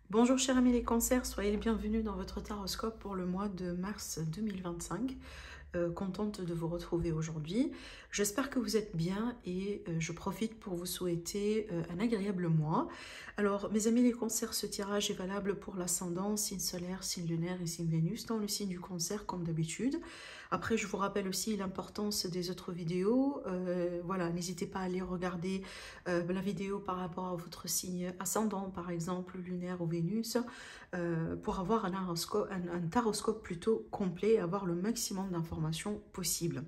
Bonjour chers amis les cancers, soyez les bienvenus dans votre taroscope pour le mois de mars 2025. Contente de vous retrouver aujourd'hui. J'espère que vous êtes bien et je profite pour vous souhaiter un agréable mois. Alors mes amis les cancers, ce tirage est valable pour l'ascendant, signe solaire, signe lunaire et signe Vénus dans le signe du cancer comme d'habitude. Après je vous rappelle aussi l'importance des autres vidéos. Voilà, n'hésitez pas à aller regarder la vidéo par rapport à votre signe ascendant par exemple, lunaire ou Vénus, pour avoir un taroscope plutôt complet et avoir le maximum d'informations possible.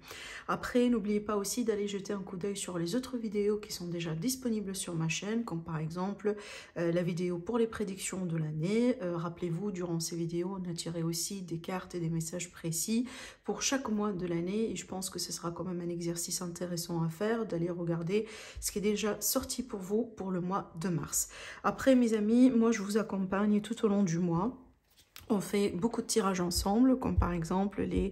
Après, n'oubliez pas aussi d'aller jeter un coup d'œil sur les autres vidéos qui sont déjà disponibles sur ma chaîne, comme par exemple la vidéo pour les prédictions de l'année. Rappelez-vous, durant ces vidéos, on a tiré aussi des cartes et des messages précis pour chaque mois de l'année et je pense que ce sera quand même un exercice intéressant à faire, d'aller regarder ce qui est déjà sorti pour vous pour le mois de mars. Après, mes amis, moi je vous accompagne tout au long du mois. On fait beaucoup de tirages ensemble, comme par exemple les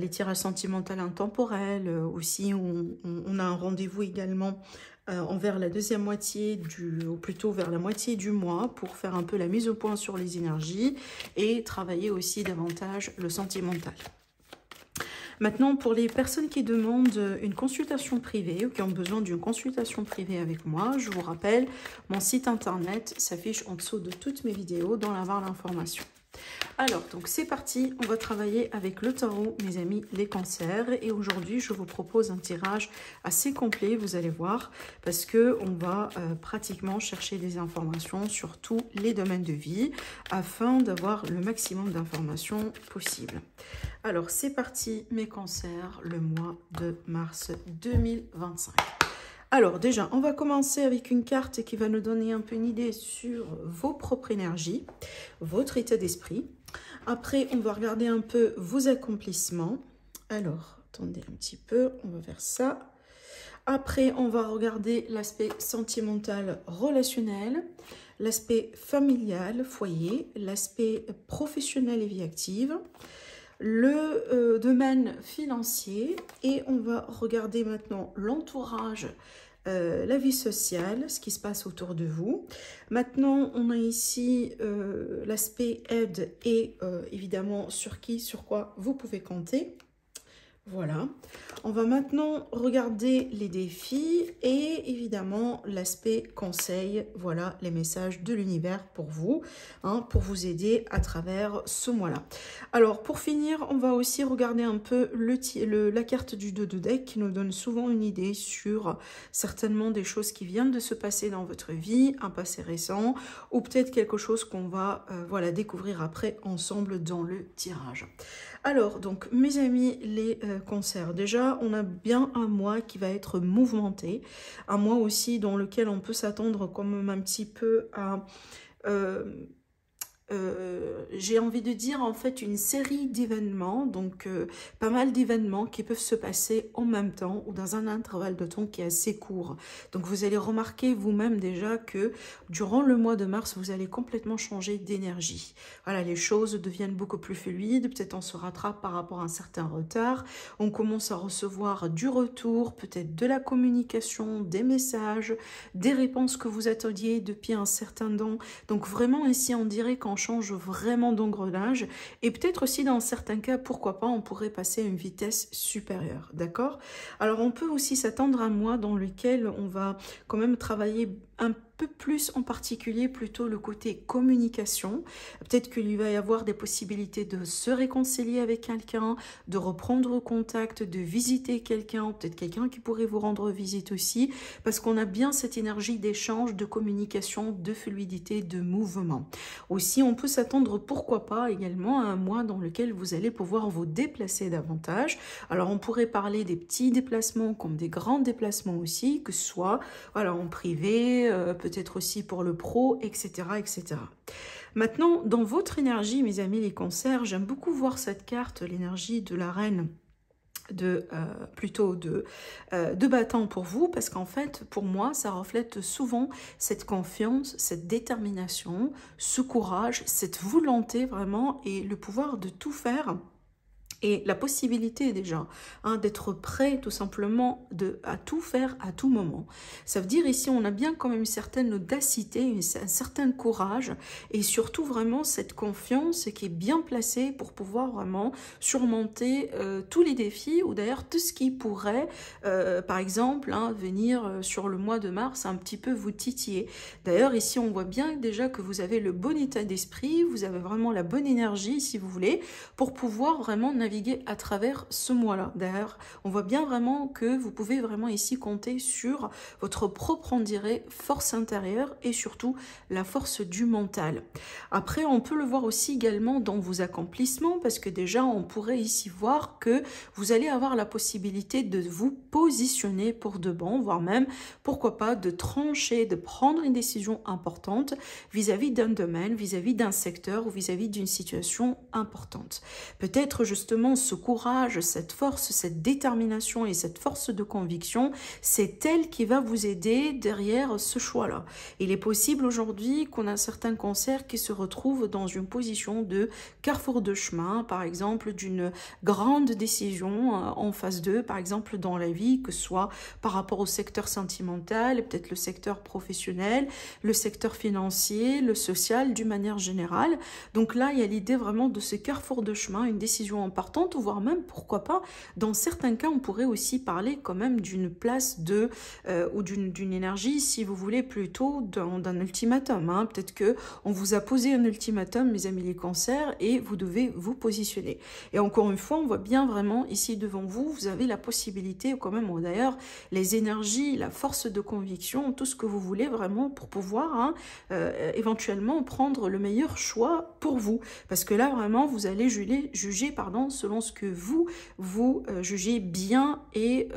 tirages sentimentaux intemporels. Aussi, on a un rendez-vous également envers la deuxième moitié ou plutôt vers la moitié du mois pour faire un peu la mise au point sur les énergies et travailler aussi davantage le sentimental. Maintenant, pour les personnes qui demandent une consultation privée ou qui ont besoin d'une consultation privée avec moi, je vous rappelle, mon site internet s'affiche en dessous de toutes mes vidéos dans la barre d'information. Alors, donc c'est parti, on va travailler avec le tarot, mes amis, les cancers. Et aujourd'hui, je vous propose un tirage assez complet, vous allez voir, parce que on va pratiquement chercher des informations sur tous les domaines de vie, afin d'avoir le maximum d'informations possible. Alors, c'est parti, mes cancers, le mois de mars 2025. Alors déjà, on va commencer avec une carte qui va nous donner un peu une idée sur vos propres énergies, votre état d'esprit. Après, on va regarder un peu vos accomplissements. Alors, attendez un petit peu, on va faire ça. Après, on va regarder l'aspect sentimental relationnel, l'aspect familial, foyer, l'aspect professionnel et vie active, le domaine financier et on va regarder maintenant l'entourage, la vie sociale, ce qui se passe autour de vous. Maintenant, on a ici l'aspect aide et évidemment sur quoi vous pouvez compter. Voilà, on va maintenant regarder les défis et évidemment l'aspect conseil, voilà les messages de l'univers pour vous, pour vous aider à travers ce mois-là. Alors pour finir, on va aussi regarder un peu la carte du dos de deck qui nous donne souvent une idée sur certainement des choses qui viennent de se passer dans votre vie, un passé récent ou peut-être quelque chose qu'on va voilà, découvrir après ensemble dans le tirage. Alors, donc, mes amis, les cancers, déjà, on a bien un mois qui va être mouvementé, un mois aussi dans lequel on peut s'attendre quand même un petit peu à... j'ai envie de dire en fait une série d'événements, donc pas mal d'événements qui peuvent se passer en même temps ou dans un intervalle de temps qui est assez court. Donc vous allez remarquer vous-même déjà que durant le mois de mars, vous allez complètement changer d'énergie. Voilà, les choses deviennent beaucoup plus fluides, peut-être on se rattrape par rapport à un certain retard, on commence à recevoir du retour, peut-être de la communication, des messages, des réponses que vous attendiez depuis un certain temps. Donc vraiment ici on dirait qu'on change vraiment d'engrenage et peut-être aussi dans certains cas, pourquoi pas, on pourrait passer à une vitesse supérieure, d'accord? Alors on peut aussi s'attendre à un mois dans lequel on va quand même travailler un peu plus en particulier plutôt le côté communication. Peut-être qu'il va y avoir des possibilités de se réconcilier avec quelqu'un, de reprendre contact, de visiter quelqu'un, peut-être quelqu'un qui pourrait vous rendre visite aussi, parce qu'on a bien cette énergie d'échange, de communication, de fluidité, de mouvement. Aussi, on peut s'attendre, pourquoi pas, également à un mois dans lequel vous allez pouvoir vous déplacer davantage. Alors, on pourrait parler des petits déplacements comme des grands déplacements aussi, que ce soit voilà, en privé, peut-être aussi pour le pro, etc., etc. Maintenant, dans votre énergie, mes amis les cancers, j'aime beaucoup voir cette carte, l'énergie de la reine plutôt de battant pour vous, parce qu'en fait, pour moi, ça reflète souvent cette confiance, cette détermination, ce courage, cette volonté vraiment et le pouvoir de tout faire Et la possibilité déjà d'être prêt tout simplement à tout faire à tout moment. Ça veut dire ici on a bien quand même une certaine audacité, un certain courage et surtout vraiment cette confiance qui est bien placée pour pouvoir vraiment surmonter tous les défis ou d'ailleurs tout ce qui pourrait par exemple venir sur le mois de mars un petit peu vous titiller. D'ailleurs ici on voit bien déjà que vous avez le bon état d'esprit, vous avez vraiment la bonne énergie si vous voulez pour pouvoir vraiment naviguer à travers ce mois-là. D'ailleurs, on voit bien vraiment que vous pouvez vraiment ici compter sur votre propre, on dirait, force intérieure et surtout la force du mental. Après, on peut le voir aussi également dans vos accomplissements parce que déjà, on pourrait ici voir que vous allez avoir la possibilité de vous positionner pour de bon, voire même, pourquoi pas, de trancher, de prendre une décision importante vis-à-vis d'un domaine, vis-à-vis d'un secteur ou vis-à-vis d'une situation importante. Peut-être justement ce courage, cette force, cette détermination et cette force de conviction, c'est elle qui va vous aider derrière ce choix-là. Il est possible aujourd'hui qu'on a certains cancers qui se retrouvent dans une position de carrefour de chemin, par exemple d'une grande décision en phase 2, par exemple dans la vie, que ce soit par rapport au secteur sentimental, peut-être le secteur professionnel, le secteur financier, le social, d'une manière générale. Donc là, il y a l'idée vraiment de ce carrefour de chemin, une décision importante, ou voire même, pourquoi pas, dans certains cas, on pourrait aussi parler quand même d'une place de, ou d'une énergie, si vous voulez, plutôt d'un ultimatum. Peut-être que on vous a posé un ultimatum, mes amis les cancers, et vous devez vous positionner. Et encore une fois, on voit bien vraiment ici devant vous, vous avez la possibilité, quand même, d'ailleurs, les énergies, la force de conviction, tout ce que vous voulez vraiment pour pouvoir éventuellement prendre le meilleur choix pour vous. Parce que là, vraiment, vous allez juger selon ce que vous jugez bien et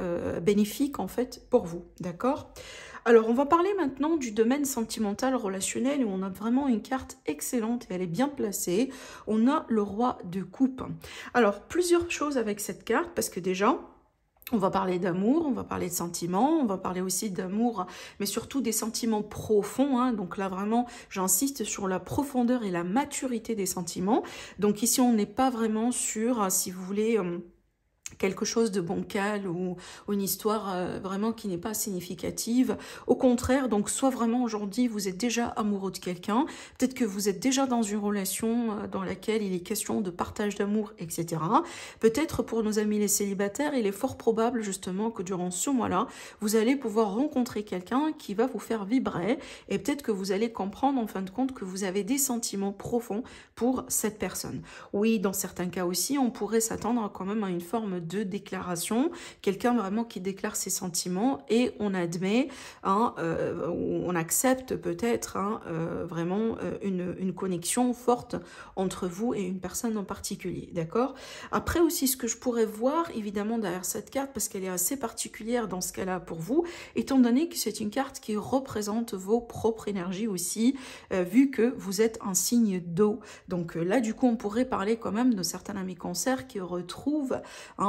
bénéfique en fait pour vous, d'accord? Alors, on va parler maintenant du domaine sentimental relationnel où on a vraiment une carte excellente et elle est bien placée. On a le roi de coupe. Alors, plusieurs choses avec cette carte parce que déjà, on va parler d'amour, on va parler de sentiments, on va parler aussi d'amour, mais surtout des sentiments profonds. Donc là, vraiment, j'insiste sur la profondeur et la maturité des sentiments. Donc ici, on n'est pas vraiment sur, si vous voulez, quelque chose de bancal ou une histoire vraiment qui n'est pas significative. Au contraire, donc soit vraiment aujourd'hui vous êtes déjà amoureux de quelqu'un, peut-être que vous êtes déjà dans une relation dans laquelle il est question de partage d'amour, etc. Peut-être pour nos amis les célibataires, il est fort probable justement que durant ce mois-là, vous allez pouvoir rencontrer quelqu'un qui va vous faire vibrer et peut-être que vous allez comprendre en fin de compte que vous avez des sentiments profonds pour cette personne. Oui, dans certains cas aussi, on pourrait s'attendre quand même à une forme de déclaration, quelqu'un vraiment qui déclare ses sentiments et on admet, on accepte peut-être vraiment une connexion forte entre vous et une personne en particulier, d'accord? Après aussi, ce que je pourrais voir évidemment derrière cette carte, parce qu'elle est assez particulière dans ce cas-là pour vous, étant donné que c'est une carte qui représente vos propres énergies aussi, vu que vous êtes un signe d'eau. Donc là, du coup, on pourrait parler quand même de certains amis cancers qui retrouvent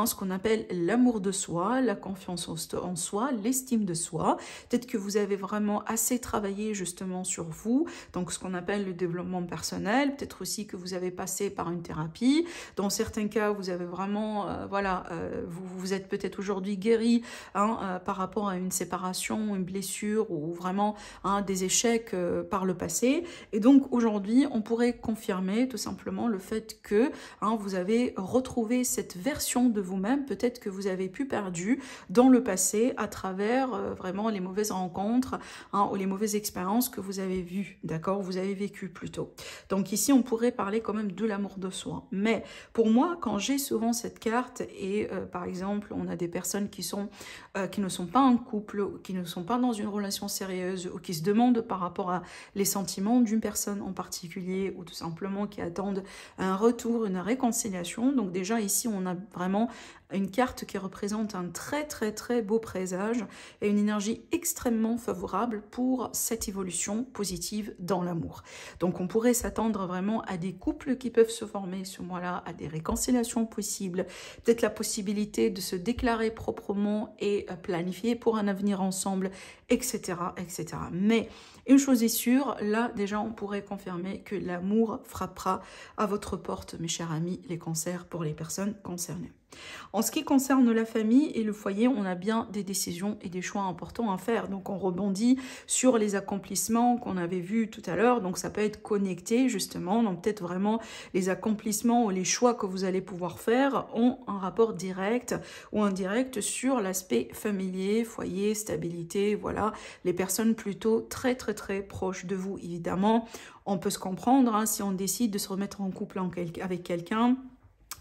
ce qu'on appelle l'amour de soi, la confiance en soi, l'estime de soi. Peut-être que vous avez vraiment assez travaillé justement sur vous, donc ce qu'on appelle le développement personnel. Peut-être aussi que vous avez passé par une thérapie. Dans certains cas, vous avez vraiment, vous êtes peut-être aujourd'hui guéri par rapport à une séparation, une blessure ou vraiment des échecs par le passé. Et donc aujourd'hui, on pourrait confirmer tout simplement le fait que vous avez retrouvé cette version de vous-même, peut-être que vous avez pu perdu dans le passé à travers vraiment les mauvaises rencontres ou les mauvaises expériences que vous avez vues, d'accord, vous avez vécu plutôt. Donc ici, on pourrait parler quand même de l'amour de soi. Mais pour moi, quand j'ai souvent cette carte et par exemple, on a des personnes qui ne sont pas en couple, qui ne sont pas dans une relation sérieuse ou qui se demandent par rapport à les sentiments d'une personne en particulier ou tout simplement qui attendent un retour, une réconciliation. Donc déjà ici, on a vraiment une carte qui représente un très très très beau présage et une énergie extrêmement favorable pour cette évolution positive dans l'amour. Donc on pourrait s'attendre vraiment à des couples qui peuvent se former ce mois-là, à des réconciliations possibles, peut-être la possibilité de se déclarer proprement et planifier pour un avenir ensemble, etc., etc. Mais une chose est sûre, là déjà on pourrait confirmer que l'amour frappera à votre porte, mes chers amis, les cancers, pour les personnes concernées. En ce qui concerne la famille et le foyer, on a bien des décisions et des choix importants à faire. Donc on rebondit sur les accomplissements qu'on avait vus tout à l'heure. Donc ça peut être connecté justement. Donc peut-être vraiment les accomplissements ou les choix que vous allez pouvoir faire ont un rapport direct ou indirect sur l'aspect familier, foyer, stabilité. Voilà, les personnes plutôt très très très proches de vous. Évidemment, on peut se comprendre hein, si on décide de se remettre en couple avec quelqu'un.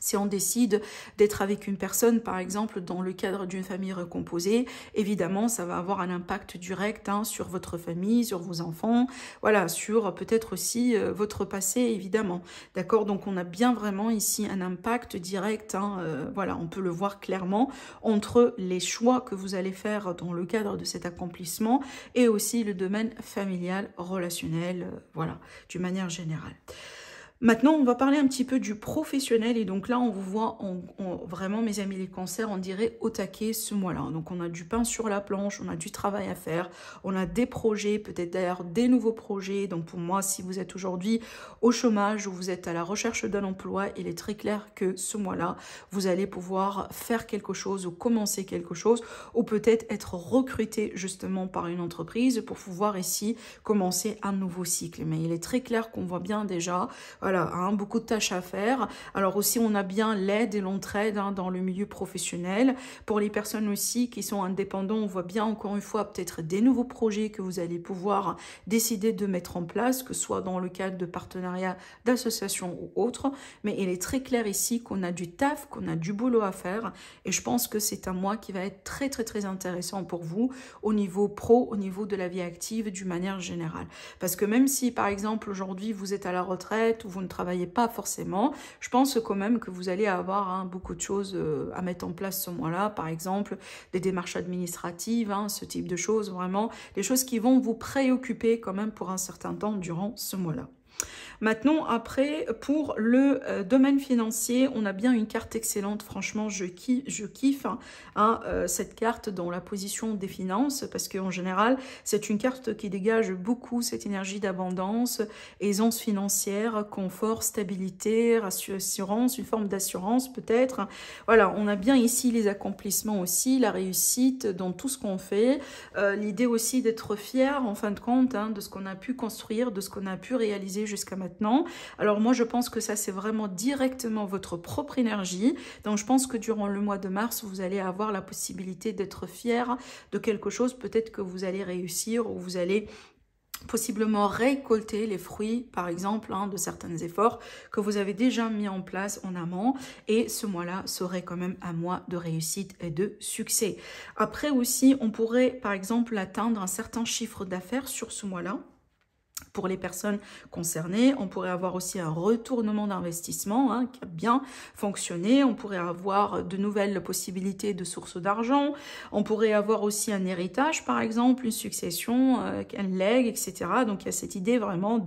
Si on décide d'être avec une personne, par exemple, dans le cadre d'une famille recomposée, évidemment, ça va avoir un impact direct hein, sur votre famille, sur vos enfants, voilà, sur peut-être aussi votre passé, évidemment. D'accord? Donc, on a bien vraiment ici un impact direct, hein, voilà, on peut le voir clairement, entre les choix que vous allez faire dans le cadre de cet accomplissement et aussi le domaine familial, relationnel, voilà, d'une manière générale. Maintenant, on va parler un petit peu du professionnel et donc là, on vous voit vraiment, mes amis les cancers, on dirait au taquet ce mois-là. Donc, on a du pain sur la planche, on a du travail à faire, on a des projets, peut-être d'ailleurs des nouveaux projets. Donc, pour moi, si vous êtes aujourd'hui au chômage ou vous êtes à la recherche d'un emploi, il est très clair que ce mois-là, vous allez pouvoir faire quelque chose ou commencer quelque chose ou peut-être être recruté justement par une entreprise pour pouvoir ici commencer un nouveau cycle. Mais il est très clair qu'on voit bien déjà... Voilà, hein, beaucoup de tâches à faire. Alors aussi, on a bien l'aide et l'entraide hein, dans le milieu professionnel. Pour les personnes aussi qui sont indépendants, on voit bien encore une fois peut-être des nouveaux projets que vous allez pouvoir décider de mettre en place, que ce soit dans le cadre de partenariats, d'associations ou autres. Mais il est très clair ici qu'on a du taf, qu'on a du boulot à faire. Et je pense que c'est un mois qui va être très très très intéressant pour vous au niveau pro, au niveau de la vie active d'une manière générale. Parce que même si par exemple aujourd'hui vous êtes à la retraite ou vous ne travaillez pas forcément, je pense quand même que vous allez avoir hein, beaucoup de choses à mettre en place ce mois-là, par exemple des démarches administratives, hein, ce type de choses, vraiment des choses qui vont vous préoccuper quand même pour un certain temps durant ce mois-là. Maintenant, après, pour le domaine financier, on a bien une carte excellente. Franchement, je kiffe hein, cette carte dans la position des finances parce qu'en général, c'est une carte qui dégage beaucoup cette énergie d'abondance, aisance financière, confort, stabilité, assurance, une forme d'assurance peut-être. Voilà, on a bien ici les accomplissements aussi, la réussite dans tout ce qu'on fait. L'idée aussi d'être fier en fin de compte hein, de ce qu'on a pu construire, de ce qu'on a pu réaliser jusqu'à maintenant. Alors moi je pense que ça c'est vraiment directement votre propre énergie, donc je pense que durant le mois de mars vous allez avoir la possibilité d'être fier de quelque chose, peut-être que vous allez réussir ou vous allez possiblement récolter les fruits, par exemple, hein, de certains efforts que vous avez déjà mis en place en amont. Et ce mois-là serait quand même un mois de réussite et de succès. Après aussi, on pourrait, par exemple, atteindre un certain chiffre d'affaires sur ce mois-là. Pour les personnes concernées, on pourrait avoir aussi un retournement d'investissement hein, qui a bien fonctionné. On pourrait avoir de nouvelles possibilités de sources d'argent. On pourrait avoir aussi un héritage, par exemple, une succession, un legs, etc. Donc, il y a cette idée vraiment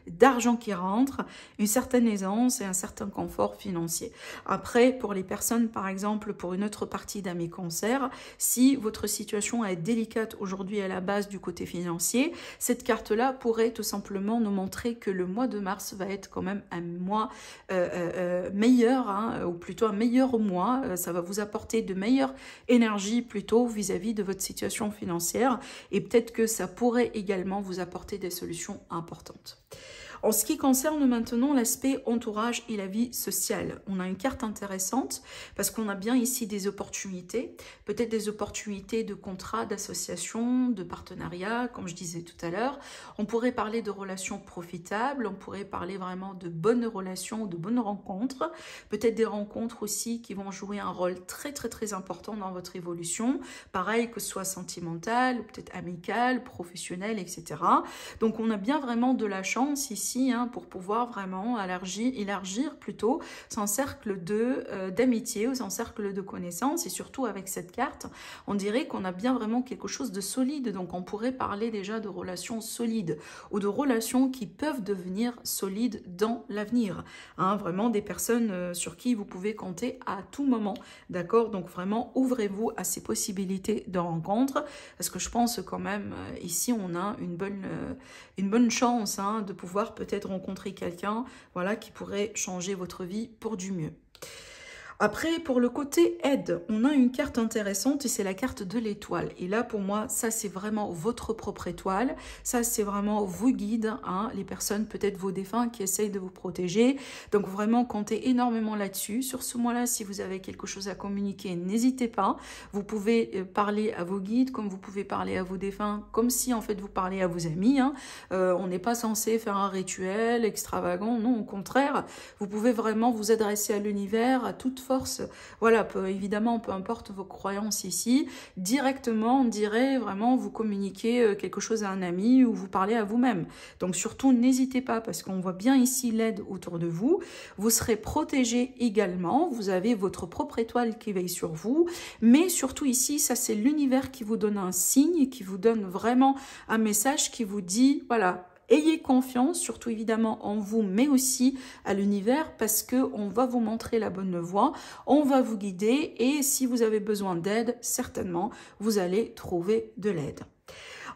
d'argent qui rentre, une certaine aisance et un certain confort financier. Après, pour les personnes, par exemple, pour une autre partie d'amis cancers, si votre situation est délicate aujourd'hui à la base du côté financier, cette carte-là pourrait tout simplement nous montrer que le mois de mars va être quand même un mois meilleur, hein, ou plutôt un meilleur mois. Ça va vous apporter de meilleures énergies plutôt vis-à-vis de votre situation financière et peut-être que ça pourrait également vous apporter des solutions importantes. En ce qui concerne maintenant l'aspect entourage et la vie sociale, on a une carte intéressante parce qu'on a bien ici des opportunités, peut-être des opportunités de contrat, d'association, de partenariat, comme je disais tout à l'heure. On pourrait parler de relations profitables, on pourrait parler vraiment de bonnes relations, de bonnes rencontres, peut-être des rencontres aussi qui vont jouer un rôle très très très important dans votre évolution, pareil que ce soit sentimental, peut-être amical, professionnel, etc. Donc on a bien vraiment de la chance ici aussi, hein, pour pouvoir vraiment élargir plutôt son cercle d'amitié ou son cercle de connaissances. Et surtout avec cette carte, on dirait qu'on a bien vraiment quelque chose de solide. Donc on pourrait parler déjà de relations solides ou de relations qui peuvent devenir solides dans l'avenir. Hein, vraiment des personnes sur qui vous pouvez compter à tout moment. D'accord? Donc vraiment, ouvrez-vous à ces possibilités de rencontre. Parce que je pense quand même, ici, on a une bonne chance, hein, de pouvoir peut-être rencontrer quelqu'un, voilà, qui pourrait changer votre vie pour du mieux. Après, pour le côté aide, on a une carte intéressante et c'est la carte de l'étoile. Et là, pour moi, ça, c'est vraiment votre propre étoile. Ça, c'est vraiment vos guides, hein, les personnes, peut-être vos défunts qui essayent de vous protéger. Donc, vraiment, comptez énormément là-dessus. Sur ce mois-là, si vous avez quelque chose à communiquer, n'hésitez pas. Vous pouvez parler à vos guides, comme vous pouvez parler à vos défunts, comme si, en fait, vous parlez à vos amis. Hein. On n'est pas censé faire un rituel extravagant. Non, au contraire, vous pouvez vraiment vous adresser à l'univers, à toute force, voilà, évidemment, peu importe vos croyances ici, directement, on dirait vraiment vous communiquer quelque chose à un ami ou vous parlez à vous-même. Donc surtout, n'hésitez pas parce qu'on voit bien ici l'aide autour de vous. Vous serez protégé également, vous avez votre propre étoile qui veille sur vous, mais surtout ici, ça c'est l'univers qui vous donne un signe, qui vous donne vraiment un message qui vous dit, voilà, ayez confiance, surtout évidemment en vous, mais aussi à l'univers, parce qu'on va vous montrer la bonne voie, on va vous guider, et si vous avez besoin d'aide, certainement, vous allez trouver de l'aide.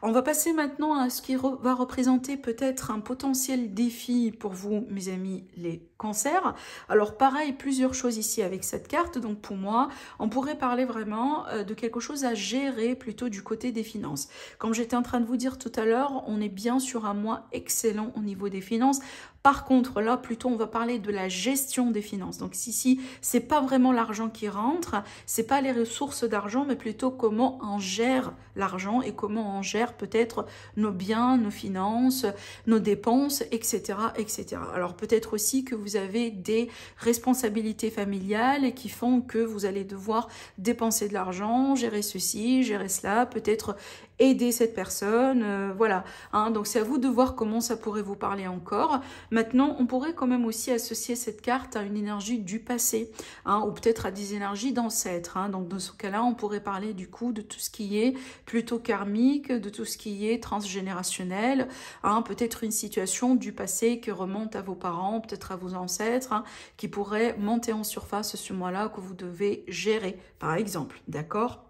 On va passer maintenant à ce qui va représenter peut-être un potentiel défi pour vous, mes amis, les cancers. Alors pareil, plusieurs choses ici avec cette carte. Donc pour moi, on pourrait parler vraiment de quelque chose à gérer plutôt du côté des finances. Comme j'étais en train de vous dire tout à l'heure, on est bien sur un mois excellent au niveau des finances. Par contre, là, plutôt, on va parler de la gestion des finances. Donc ici, c'est pas vraiment l'argent qui rentre, c'est pas les ressources d'argent, mais plutôt comment on gère l'argent et comment on gère peut-être nos biens, nos finances, nos dépenses, etc., etc. Alors peut-être aussi que vous avez des responsabilités familiales qui font que vous allez devoir dépenser de l'argent, gérer ceci, gérer cela, peut-être aider cette personne, voilà. Hein, donc c'est à vous de voir comment ça pourrait vous parler encore. Maintenant, on pourrait quand même aussi associer cette carte à une énergie du passé, hein, ou peut-être à des énergies d'ancêtres. Hein. Donc dans ce cas-là, on pourrait parler du coup de tout ce qui est plutôt karmique, de tout ce qui est transgénérationnel, hein, peut-être une situation du passé qui remonte à vos parents, peut-être à vos ancêtres, hein, qui pourrait monter en surface ce mois-là que vous devez gérer, par exemple, d'accord ?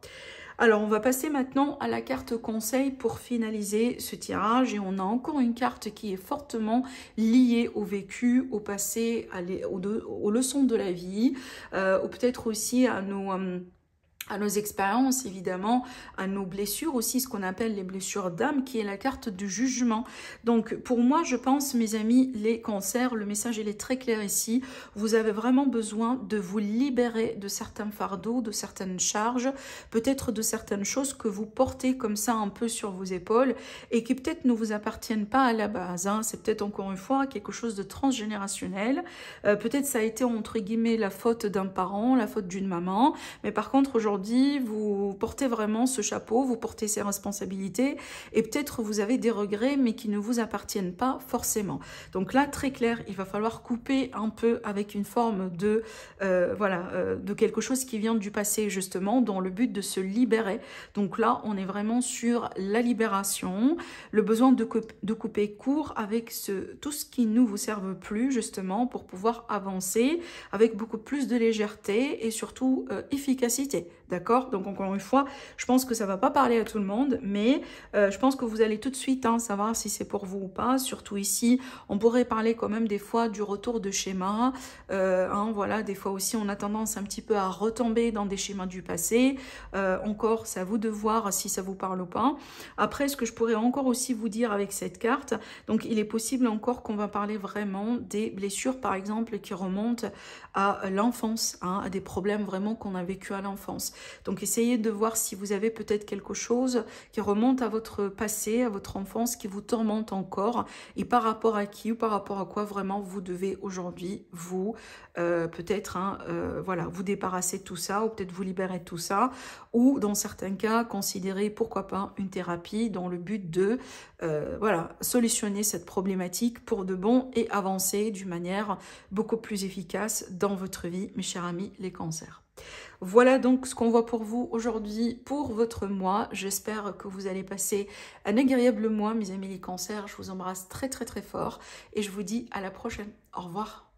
Alors, on va passer maintenant à la carte conseil pour finaliser ce tirage. Et on a encore une carte qui est fortement liée au vécu, au passé, aux leçons de la vie, ou peut-être aussi à nos expériences, évidemment, à nos blessures aussi, ce qu'on appelle les blessures d'âme, qui est la carte du jugement. Donc, pour moi, je pense, mes amis, les cancers, le message, il est très clair ici. Vous avez vraiment besoin de vous libérer de certains fardeaux, de certaines charges, peut-être de certaines choses que vous portez comme ça un peu sur vos épaules et qui peut-être ne vous appartiennent pas à la base. Hein. C'est peut-être encore une fois quelque chose de transgénérationnel. Peut-être ça a été, entre guillemets, la faute d'un parent, la faute d'une maman. Mais par contre, aujourd'hui, vous portez vraiment ce chapeau, vous portez ces responsabilités et peut-être vous avez des regrets mais qui ne vous appartiennent pas forcément. Donc là, très clair, il va falloir couper un peu avec une forme de, de quelque chose qui vient du passé justement, dans le but de se libérer. Donc là, on est vraiment sur la libération, le besoin de couper court avec tout ce qui ne vous serve plus justement pour pouvoir avancer avec beaucoup plus de légèreté et surtout efficacité. D'accord? Donc encore une fois, je pense que ça va pas parler à tout le monde, mais je pense que vous allez tout de suite savoir si c'est pour vous ou pas. Surtout ici, on pourrait parler quand même des fois du retour de schéma. Voilà, des fois aussi, on a tendance un petit peu à retomber dans des schémas du passé. Encore, c'est à vous de voir si ça vous parle ou pas. Après, ce que je pourrais encore aussi vous dire avec cette carte, donc il est possible encore qu'on va parler vraiment des blessures, par exemple, qui remontent à l'enfance, à des problèmes vraiment qu'on a vécu à l'enfance. Donc essayez de voir si vous avez peut-être quelque chose qui remonte à votre passé, à votre enfance, qui vous tourmente encore, et par rapport à qui ou par rapport à quoi vraiment vous devez aujourd'hui vous peut-être voilà, vous débarrasser de tout ça, ou peut-être vous libérer de tout ça, ou dans certains cas considérer pourquoi pas une thérapie dans le but de voilà, solutionner cette problématique pour de bon et avancer d'une manière beaucoup plus efficace dans votre vie, mes chers amis les cancers. Voilà donc ce qu'on voit pour vous aujourd'hui pour votre mois. J'espère que vous allez passer un agréable mois, mes amis les cancers. Je vous embrasse très très très fort et je vous dis à la prochaine. Au revoir.